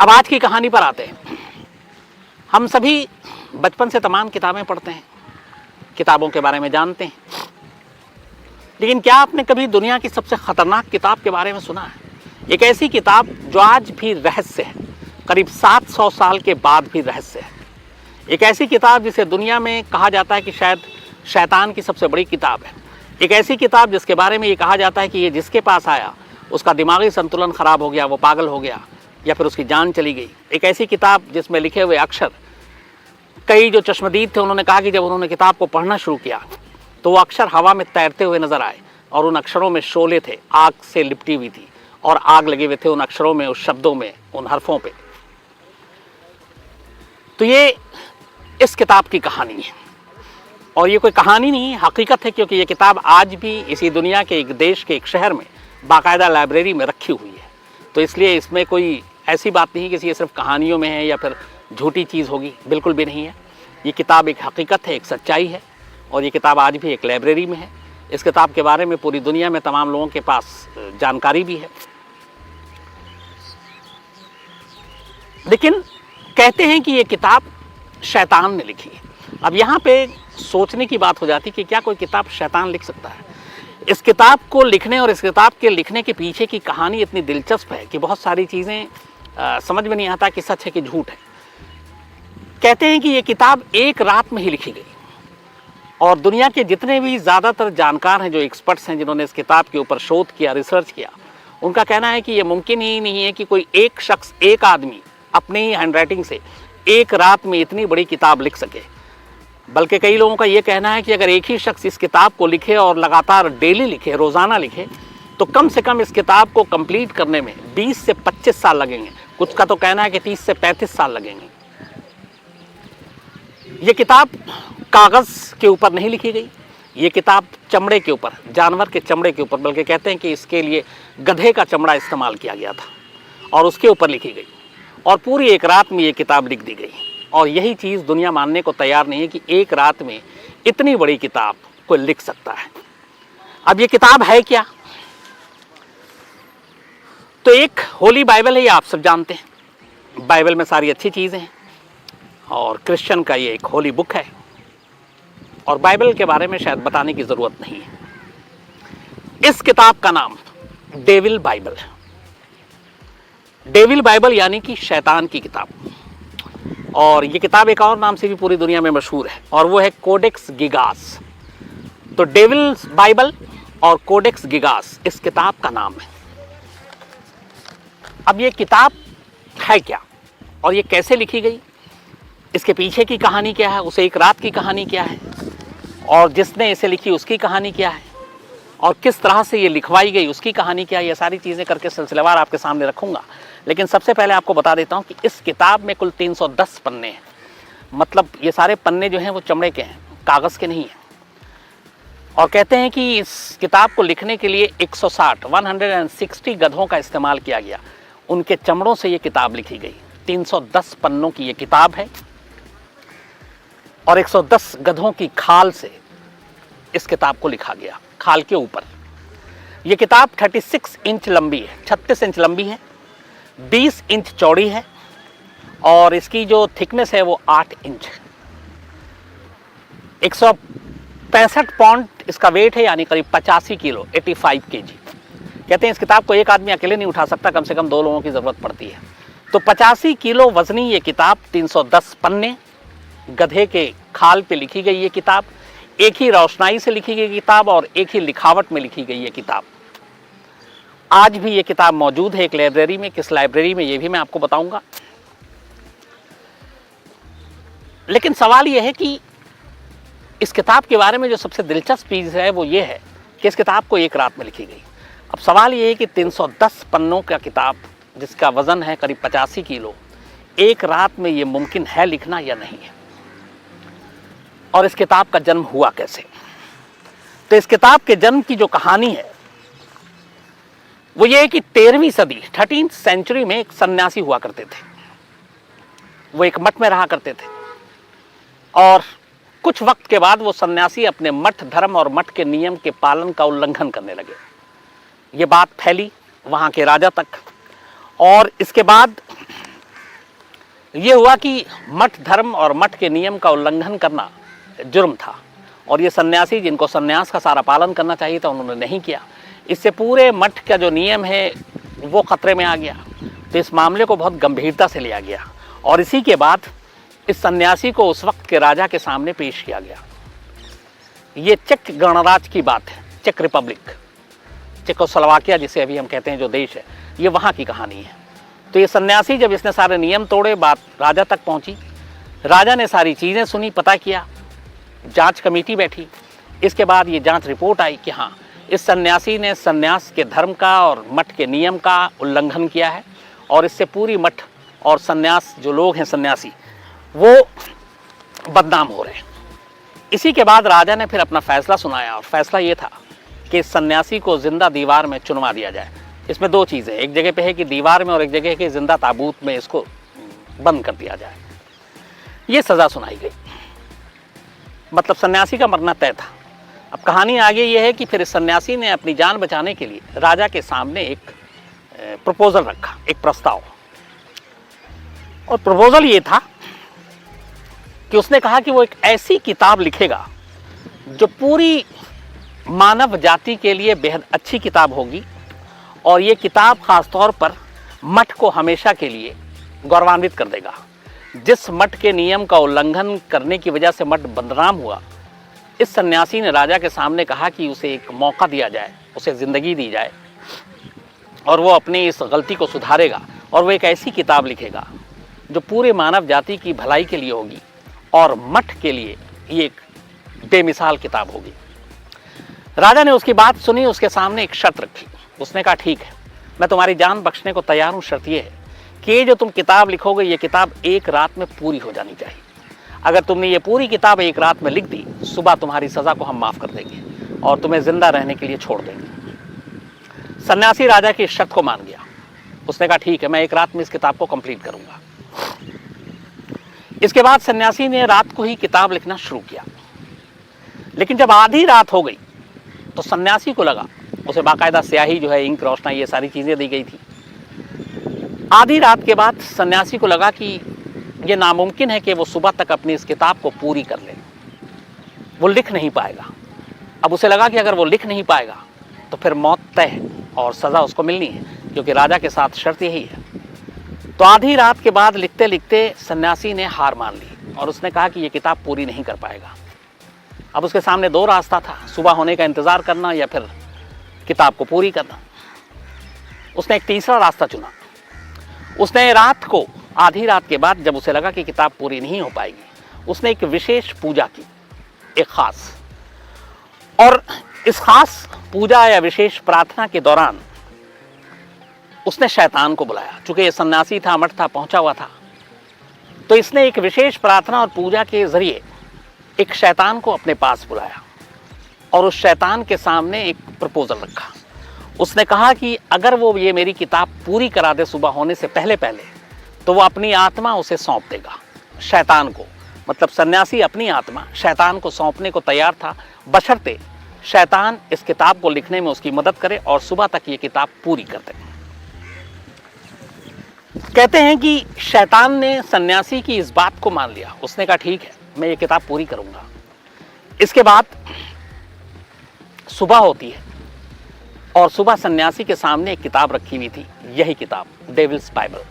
अब आज की कहानी पर आते हैं। हम सभी बचपन से तमाम किताबें पढ़ते हैं, किताबों के बारे में जानते हैं, लेकिन क्या आपने कभी दुनिया की सबसे खतरनाक किताब के बारे में सुना है? एक ऐसी किताब जो आज भी रहस्य है, करीब 700 साल के बाद भी रहस्य है। एक ऐसी किताब जिसे दुनिया में कहा जाता है कि शायद शैतान की सबसे बड़ी किताब है। एक ऐसी किताब जिसके बारे में ये कहा जाता है कि ये जिसके पास आया उसका दिमागी संतुलन खराब हो गया, वो पागल हो गया या फिर उसकी जान चली गई। एक ऐसी किताब जिसमें लिखे हुए अक्षर, कई जो चश्मदीद थे उन्होंने कहा कि जब उन्होंने किताब को पढ़ना शुरू किया तो वो अक्षर हवा में तैरते हुए नजर आए और उन अक्षरों में शोले थे, आग से लिपटी हुई थी और आग लगे हुए थे उन अक्षरों में, उस शब्दों में, उन हरफों पे। तो ये इस किताब की कहानी है और ये कोई कहानी नहीं, हकीकत है, क्योंकि ये किताब आज भी इसी दुनिया के एक देश के एक शहर में बाकायदा लाइब्रेरी में रखी हुई है। तो इसलिए इसमें कोई ऐसी बात नहीं कि ये सिर्फ कहानियों में है या फिर झूठी चीज़ होगी, बिल्कुल भी नहीं है। ये किताब एक हकीकत है, एक सच्चाई है और ये किताब आज भी एक लाइब्रेरी में है। इस किताब के बारे में पूरी दुनिया में तमाम लोगों के पास जानकारी भी है। लेकिन कहते हैं कि ये किताब शैतान ने लिखी है। अब यहाँ पे सोचने की बात हो जाती कि क्या कोई किताब शैतान लिख सकता है? इस किताब को लिखने और इस किताब के लिखने के पीछे की कहानी इतनी दिलचस्प है कि बहुत सारी चीज़ें समझ में नहीं आता कि सच है कि झूठ है। कहते हैं कि ये किताब एक रात में ही लिखी गई और दुनिया के जितने भी ज़्यादातर जानकार हैं, जो एक्सपर्ट्स हैं, जिन्होंने इस किताब के ऊपर शोध किया, रिसर्च किया, उनका कहना है कि ये मुमकिन ही नहीं है कि कोई एक शख्स, एक आदमी अपनी ही हैंडराइटिंग से एक रात में इतनी बड़ी किताब लिख सके। बल्कि कई लोगों का ये कहना है कि अगर एक ही शख्स इस किताब को लिखे और लगातार डेली लिखे, रोज़ाना लिखे, तो कम से कम इस किताब को कंप्लीट करने में 20 से 25 साल लगेंगे। कुछ का तो कहना है कि 30 से 35 साल लगेंगे। ये किताब कागज़ के ऊपर नहीं लिखी गई, ये किताब चमड़े के ऊपर, जानवर के चमड़े के ऊपर, बल्कि कहते हैं कि इसके लिए गधे का चमड़ा इस्तेमाल किया गया था और उसके ऊपर लिखी गई और पूरी एक रात में ये किताब लिख दी गई। और यही चीज़ दुनिया मानने को तैयार नहीं है कि एक रात में इतनी बड़ी किताब कोई लिख सकता है। अब ये किताब है क्या? तो एक होली बाइबल है, ये आप सब जानते हैं। बाइबल में सारी अच्छी चीज़ें हैं और क्रिश्चियन का ये एक होली बुक है और बाइबल के बारे में शायद बताने की ज़रूरत नहीं है। इस किताब का नाम डेविल बाइबल है। डेविल बाइबल यानी कि शैतान की किताब। और ये किताब एक और नाम से भी पूरी दुनिया में मशहूर है और वो है कोडेक्स गिगास। तो डेविल बाइबल और कोडेक्स गिगास इस किताब का नाम है। अब ये किताब है क्या और ये कैसे लिखी गई, इसके पीछे की कहानी क्या है, उसे एक रात की कहानी क्या है और जिसने इसे लिखी उसकी कहानी क्या है और किस तरह से ये लिखवाई गई उसकी कहानी क्या है, ये सारी चीज़ें करके सिलसिलेवार आपके सामने रखूंगा। लेकिन सबसे पहले आपको बता देता हूँ कि इस किताब में कुल 310 पन्ने हैं। मतलब ये सारे पन्ने जो हैं वो चमड़े के हैं, कागज़ के नहीं हैं। और कहते हैं कि इस किताब को लिखने के लिए 160 गधों का इस्तेमाल किया गया, उनके चमड़ों से ये किताब लिखी गई। 310 पन्नों की ये किताब है और 110 गधों की खाल से इस किताब को लिखा गया, खाल के ऊपर। ये किताब 36 इंच लंबी है, 36 इंच लंबी है, 20 इंच चौड़ी है और इसकी जो थिकनेस है वो 8 इंच है। 165 पाउंड इसका वेट है, यानी करीब 85 किलो, 85 केजी। कहते हैं इस किताब को एक आदमी अकेले नहीं उठा सकता, कम से कम 2 लोगों की ज़रूरत पड़ती है। तो 85 किलो वजनी ये किताब, 310 पन्ने, गधे के खाल पे लिखी गई ये किताब, एक ही रोशनाई से लिखी गई किताब और एक ही लिखावट में लिखी गई ये किताब। आज भी ये किताब मौजूद है एक लाइब्रेरी में। किस लाइब्रेरी में ये भी मैं आपको बताऊंगा। लेकिन सवाल ये है कि इस किताब के बारे में जो सबसे दिलचस्प चीज़ है वो ये है कि इस किताब को एक रात में लिखी गई। अब सवाल ये है कि 310 पन्नों का किताब जिसका वज़न है करीब 85 किलो, एक रात में ये मुमकिन है लिखना या नहीं है? और इस किताब का जन्म हुआ कैसे? तो इस किताब के जन्म की जो कहानी है वो ये है कि 13वीं सदी, 13th सेंचुरी में एक सन्यासी हुआ करते थे। वो एक मठ में रहा करते थे और कुछ वक्त के बाद वो सन्यासी अपने मठ धर्म और मठ के नियम के पालन का उल्लंघन करने लगे। ये बात फैली वहाँ के राजा तक और इसके बाद ये हुआ कि मठ धर्म और मठ के नियम का उल्लंघन करना जुर्म था, और ये सन्यासी जिनको सन्यास का सारा पालन करना चाहिए था उन्होंने नहीं किया। इससे पूरे मठ का जो नियम है वो खतरे में आ गया। तो इस मामले को बहुत गंभीरता से लिया गया और इसी के बाद इस सन्यासी को उस वक्त के राजा के सामने पेश किया गया। ये चेक गणराज्य की बात है, चेक रिपब्लिक, चेकोस्लोवाकिया जिसे अभी हम कहते हैं जो देश है, ये वहाँ की कहानी है। तो ये सन्यासी जब इसने सारे नियम तोड़े, बात राजा तक पहुँची, राजा ने सारी चीज़ें सुनी, पता किया, जांच कमेटी बैठी। इसके बाद ये जांच रिपोर्ट आई कि हाँ, इस सन्यासी ने सन्यास के धर्म का और मठ के नियम का उल्लंघन किया है और इससे पूरी मठ और सन्यास जो लोग हैं सन्यासी वो बदनाम हो रहे हैं। इसी के बाद राजा ने फिर अपना फैसला सुनाया और फैसला ये था कि इस सन्यासी को जिंदा दीवार में चुनवा दिया जाए। इसमें दो चीज़ें, एक जगह पे है कि दीवार में और एक जगह है कि जिंदा ताबूत में इसको बंद कर दिया जाए। ये सज़ा सुनाई गई, मतलब सन्यासी का मरना तय था। अब कहानी आगे ये है कि फिर इस सन्यासी ने अपनी जान बचाने के लिए राजा के सामने एक प्रपोजल रखा, एक प्रस्ताव। और प्रपोजल ये था कि उसने कहा कि वो एक ऐसी किताब लिखेगा जो पूरी मानव जाति के लिए बेहद अच्छी किताब होगी और ये किताब खास तौर पर मठ को हमेशा के लिए गौरवान्वित कर देगा। जिस मठ के नियम का उल्लंघन करने की वजह से मठ बदनाम हुआ, इस सन्यासी ने राजा के सामने कहा कि उसे एक मौका दिया जाए, उसे ज़िंदगी दी जाए और वो अपनी इस गलती को सुधारेगा और वो एक ऐसी किताब लिखेगा जो पूरे मानव जाति की भलाई के लिए होगी और मठ के लिए ये एक बेमिसाल किताब होगी। राजा ने उसकी बात सुनी, उसके सामने एक शर्त रखी। उसने कहा ठीक है, मैं तुम्हारी जान बख्शने को तैयार हूँ, शर्त ये है कि ये जो तुम किताब लिखोगे ये किताब एक रात में पूरी हो जानी चाहिए। अगर तुमने ये पूरी किताब एक रात में लिख दी, सुबह तुम्हारी सज़ा को हम माफ़ कर देंगे और तुम्हें ज़िंदा रहने के लिए छोड़ देंगे। सन्यासी राजा की इस शर्त को मान गया। उसने कहा ठीक है, मैं एक रात में इस किताब को कंप्लीट करूँगा। इसके बाद सन्यासी ने रात को ही किताब लिखना शुरू किया, लेकिन जब आधी रात हो गई तो सन्यासी को लगा, उसे बाकायदा स्याही जो है, इंक, रोशनाई, ये सारी चीज़ें दी गई थी। आधी रात के बाद सन्यासी को लगा कि ये नामुमकिन है कि वो सुबह तक अपनी इस किताब को पूरी कर ले, वो लिख नहीं पाएगा। अब उसे लगा कि अगर वो लिख नहीं पाएगा तो फिर मौत तय है और सज़ा उसको मिलनी है, क्योंकि राजा के साथ शर्त यही है। तो आधी रात के बाद लिखते लिखते सन्यासी ने हार मान ली और उसने कहा कि ये किताब पूरी नहीं कर पाएगा। अब उसके सामने दो रास्ता था, सुबह होने का इंतज़ार करना या फिर किताब को पूरी करना। उसने एक तीसरा रास्ता चुना। उसने रात को, आधी रात के बाद जब उसे लगा कि किताब पूरी नहीं हो पाएगी, उसने एक विशेष पूजा की, एक ख़ास। और इस ख़ास पूजा या विशेष प्रार्थना के दौरान उसने शैतान को बुलाया। चूँकि ये सन्यासी था, मठ था, पहुँचा हुआ था, तो इसने एक विशेष प्रार्थना और पूजा के ज़रिए एक शैतान को अपने पास बुलाया और उस शैतान के सामने एक प्रपोजल रखा। उसने कहा कि अगर वो ये मेरी किताब पूरी करा दे सुबह होने से पहले पहले, तो वो अपनी आत्मा उसे सौंप देगा शैतान को। मतलब सन्यासी अपनी आत्मा शैतान को सौंपने को तैयार था, बशर्ते शैतान इस किताब को लिखने में उसकी मदद करे और सुबह तक ये किताब पूरी कर दे। कहते हैं कि शैतान ने सन्यासी की इस बात को मान लिया। उसने कहा ठीक है, मैं ये किताब पूरी करूँगा। इसके बाद सुबह होती है और सुबह सन्यासी के सामने एक किताब रखी हुई थी, यही किताब, डेविल्स बाइबल।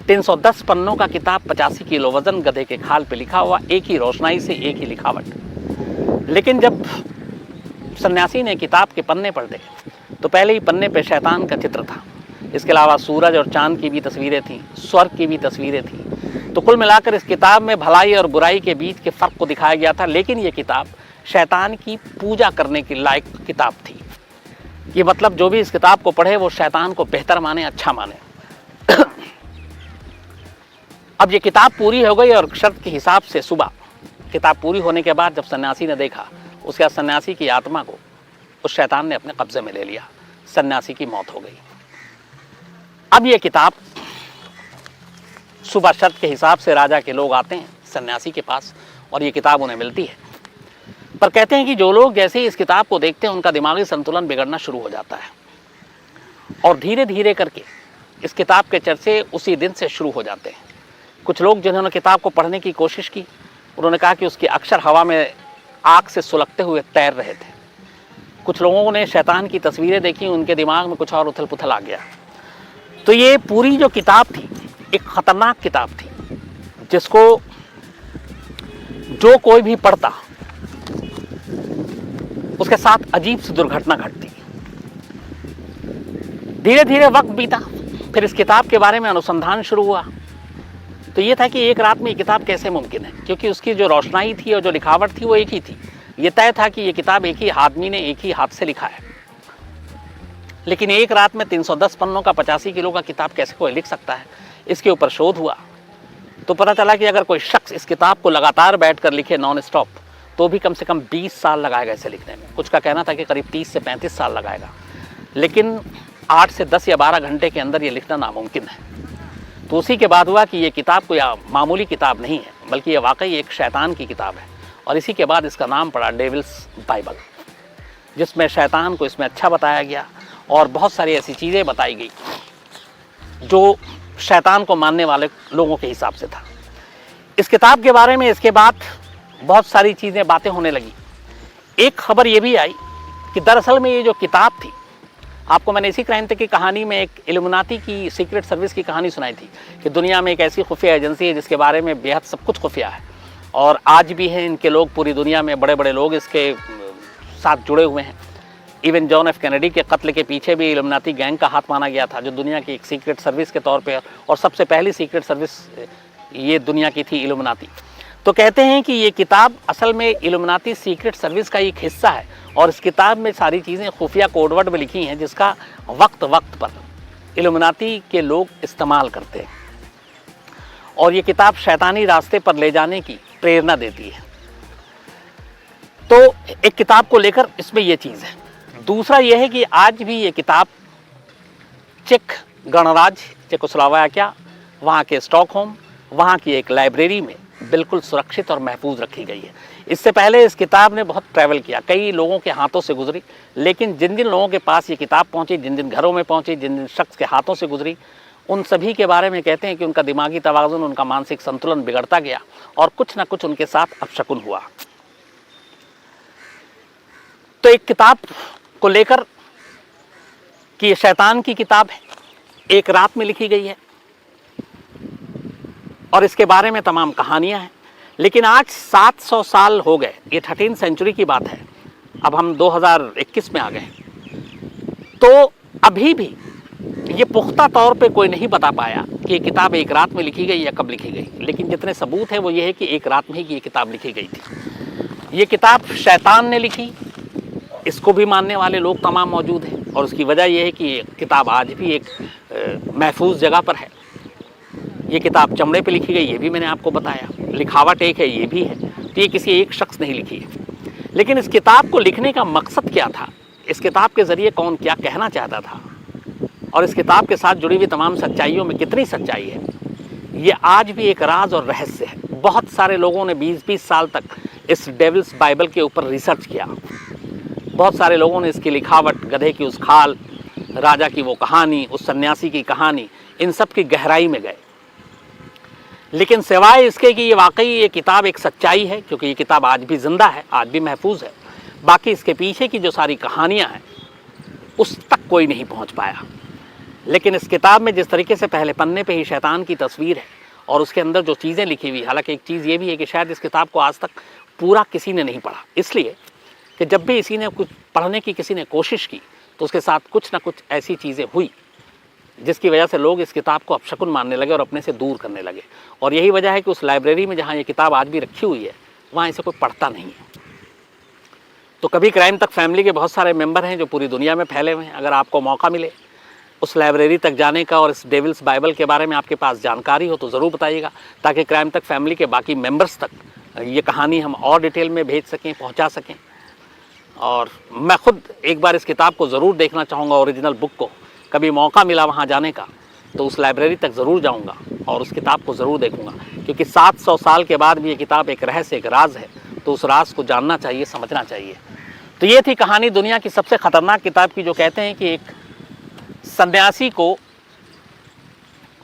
310 पन्नों का किताब, 85 किलो वजन, गधे के खाल पे लिखा हुआ, एक ही रोशनाई से, एक ही लिखावट। लेकिन जब सन्यासी ने किताब के पन्ने पलटे तो पहले ही पन्ने पे शैतान का चित्र था। इसके अलावा सूरज और चांद की भी तस्वीरें थीं, स्वर्ग की भी तस्वीरें थीं। तो कुल मिलाकर इस किताब में भलाई और बुराई के बीच के फ़र्क को दिखाया गया था। लेकिन ये किताब शैतान की पूजा करने की लायक किताब थी। ये मतलब जो भी इस किताब को पढ़े वो शैतान को बेहतर माने, अच्छा माने। अब ये किताब पूरी हो गई और शर्त के हिसाब से सुबह किताब पूरी होने के बाद जब सन्यासी ने देखा, उसके बाद सन्यासी की आत्मा को उस शैतान ने अपने कब्जे में ले लिया। सन्यासी की मौत हो गई। अब ये किताब सुबह शर्त के हिसाब से राजा के लोग आते हैं सन्यासी के पास और ये किताब उन्हें मिलती है। पर कहते हैं कि जो लोग जैसे ही इस किताब को देखते हैं उनका दिमागी संतुलन बिगड़ना शुरू हो जाता है और धीरे धीरे करके इस किताब के चर्चे उसी दिन से शुरू हो जाते हैं। कुछ लोग जिन्होंने किताब को पढ़ने की कोशिश की, उन्होंने कहा कि उसके अक्षर हवा में आग से सुलगते हुए तैर रहे थे। कुछ लोगों ने शैतान की तस्वीरें देखी, उनके दिमाग में कुछ और उथल पुथल आ गया। तो ये पूरी जो किताब थी एक खतरनाक किताब थी, जिसको जो कोई भी पढ़ता उसके साथ अजीब सी दुर्घटना घटती। धीरे धीरे वक्त बीता, फिर इस किताब के बारे में अनुसंधान शुरू हुआ। तो ये था कि एक रात में ये किताब कैसे मुमकिन है, क्योंकि उसकी जो रोशनाई थी और जो लिखावट थी वो एक ही थी। ये तय था कि ये किताब एक ही आदमी ने एक ही हाथ से लिखा है। लेकिन एक रात में 310 पन्नों का 85 किलो का किताब कैसे कोई लिख सकता है, इसके ऊपर शोध हुआ। तो पता चला कि अगर कोई शख्स इस किताब को लगातार बैठकर लिखे नॉन स्टॉप, तो भी कम से कम 20 साल लगाएगा इसे लिखने में। कुछ का कहना था कि करीब 30 से 35 साल लगाएगा, लेकिन 8 से 10 या 12 घंटे के अंदर ये लिखना नामुमकिन है। तो उसी के बाद हुआ कि ये किताब कोई मामूली किताब नहीं है, बल्कि ये वाकई एक शैतान की किताब है। और इसी के बाद इसका नाम पड़ा डेविल्स बाइबल, जिसमें शैतान को इसमें अच्छा बताया गया और बहुत सारी ऐसी चीज़ें बताई गई जो शैतान को मानने वाले लोगों के हिसाब से था। इस किताब के बारे में इसके बाद बहुत सारी चीज़ें बातें होने लगी। एक खबर ये भी आई कि दरअसल में ये जो किताब थी, आपको मैंने इसी क्राइम की कहानी में एक इल्यूमिनाटी की सीक्रेट सर्विस की कहानी सुनाई थी कि दुनिया में एक ऐसी खुफिया एजेंसी है जिसके बारे में बेहद सब कुछ खुफिया है, और आज भी हैं इनके लोग, पूरी दुनिया में बड़े बड़े लोग इसके साथ जुड़े हुए हैं। इवन जॉन एफ कैनेडी के कत्ल के पीछे भी इल्यूमिनाटी गैंग का हाथ माना गया था, जो दुनिया की एक सीक्रेट सर्विस के तौर पे, और सबसे पहली सीक्रेट सर्विस ये दुनिया की थी इल्यूमिनाटी। तो कहते हैं कि ये किताब असल में इल्यूमिनाटी सीक्रेट सर्विस का एक हिस्सा है, और इस किताब में सारी चीज़ें खुफिया कोडवर्ड में लिखी हैं, जिसका वक्त वक्त पर इल्यूमिनाटी के लोग इस्तेमाल करते हैं, और ये किताब शैतानी रास्ते पर ले जाने की प्रेरणा देती है। तो एक किताब को लेकर इसमें ये चीज़ है। दूसरा यह है कि आज भी ये किताब चेक गणराज्य चेकोस्लोवाकिया, वहाँ के स्टॉकहोम, वहाँ की एक लाइब्रेरी में बिल्कुल सुरक्षित और महफूज रखी गई है। इससे पहले इस किताब ने बहुत ट्रैवल किया, कई लोगों के हाथों से गुजरी, लेकिन जिन जिन लोगों के पास ये किताब पहुँची, जिन जिन घरों में पहुँची, जिन जिन शख्स के हाथों से गुजरी, उन सभी के बारे में कहते हैं कि उनका दिमागी तवाज़ुन, उनका मानसिक संतुलन बिगड़ता गया, और कुछ ना कुछ उनके साथ अपशकुन हुआ। तो एक किताब को लेकर कि ये शैतान की किताब है, एक रात में लिखी गई है, और इसके बारे में तमाम कहानियां हैं। लेकिन आज 700 साल हो गए, ये 13वीं सेंचुरी की बात है, अब हम 2021 में आ गए, तो अभी भी ये पुख्ता तौर पे कोई नहीं बता पाया कि ये किताब एक रात में लिखी गई या कब लिखी गई। लेकिन जितने सबूत हैं वो ये है कि एक रात में ही ये किताब लिखी गई थी। ये किताब शैतान ने लिखी, इसको भी मानने वाले लोग तमाम मौजूद हैं, और उसकी वजह यह है कि ये किताब आज भी एक महफूज जगह पर है। ये किताब चमड़े पे लिखी गई, ये भी मैंने आपको बताया, लिखावट एक है, ये भी है। तो ये किसी एक शख्स नहीं लिखी है। लेकिन इस किताब को लिखने का मकसद क्या था, इस किताब के ज़रिए कौन क्या कहना चाहता था, और इस किताब के साथ जुड़ी हुई तमाम सच्चाइयों में कितनी सच्चाई है, ये आज भी एक राज और रहस्य है। बहुत सारे लोगों ने 20-20 साल तक इस डेविल्स बाइबल के ऊपर रिसर्च किया। बहुत सारे लोगों ने इसकी लिखावट, गधे की उस खाल, राजा की वो कहानी, उस सन्यासी की कहानी, इन सब की गहराई में गए। लेकिन सिवाय इसके कि ये वाकई ये किताब एक सच्चाई है, क्योंकि ये किताब आज भी जिंदा है, आज भी महफूज है, बाकी इसके पीछे की जो सारी कहानियाँ हैं उस तक कोई नहीं पहुँच पाया। लेकिन इस किताब में जिस तरीके से पहले पन्ने पे ही शैतान की तस्वीर है, और उसके अंदर जो चीज़ें लिखी हुई, हालांकि एक चीज़ ये भी है कि शायद इस किताब को आज तक पूरा किसी ने नहीं पढ़ा, इसलिए कि जब भी इसी ने कुछ पढ़ने की किसी ने कोशिश की तो उसके साथ कुछ ना कुछ ऐसी चीज़ें हुई जिसकी वजह से लोग इस किताब को अपशकुन मानने लगे और अपने से दूर करने लगे। और यही वजह है कि उस लाइब्रेरी में जहाँ ये किताब आज भी रखी हुई है, वहाँ इसे कोई पढ़ता नहीं है। तो कभी क्राइम तक फैमिली के बहुत सारे मेंबर हैं जो पूरी दुनिया में फैले हुए हैं। अगर आपको मौका मिले उस लाइब्रेरी तक जाने का और इस डेविल्स बाइबल के बारे में आपके पास जानकारी हो तो ज़रूर बताइएगा, ताकि क्राइम तक फैमिली के बाकी मेंबर्स तक ये कहानी हम और डिटेल में भेज सकें, पहुंचा सकें। और मैं खुद एक बार इस किताब को ज़रूर देखना चाहूँगा, ओरिजिनल बुक को। कभी मौका मिला वहाँ जाने का तो उस लाइब्रेरी तक ज़रूर जाऊँगा और उस किताब को ज़रूर देखूँगा, क्योंकि 700 साल के बाद भी ये किताब एक रहस्य, एक राज है, तो उस राज को जानना चाहिए, समझना चाहिए। तो ये थी कहानी दुनिया की सबसे ख़तरनाक किताब की, जो कहते हैं कि एक सन्यासी को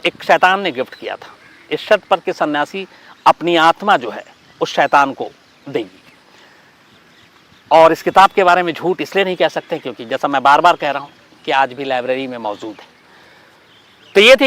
एक शैतान ने गिफ्ट किया था। इस शर्त पर कि सन्यासी अपनी आत्मा जो है उस शैतान को देगी। और इस किताब के बारे में झूठ इसलिए नहीं कह सकते क्योंकि जैसा मैं बार बार कह रहा हूं कि आज भी लाइब्रेरी में मौजूद है। तो ये थी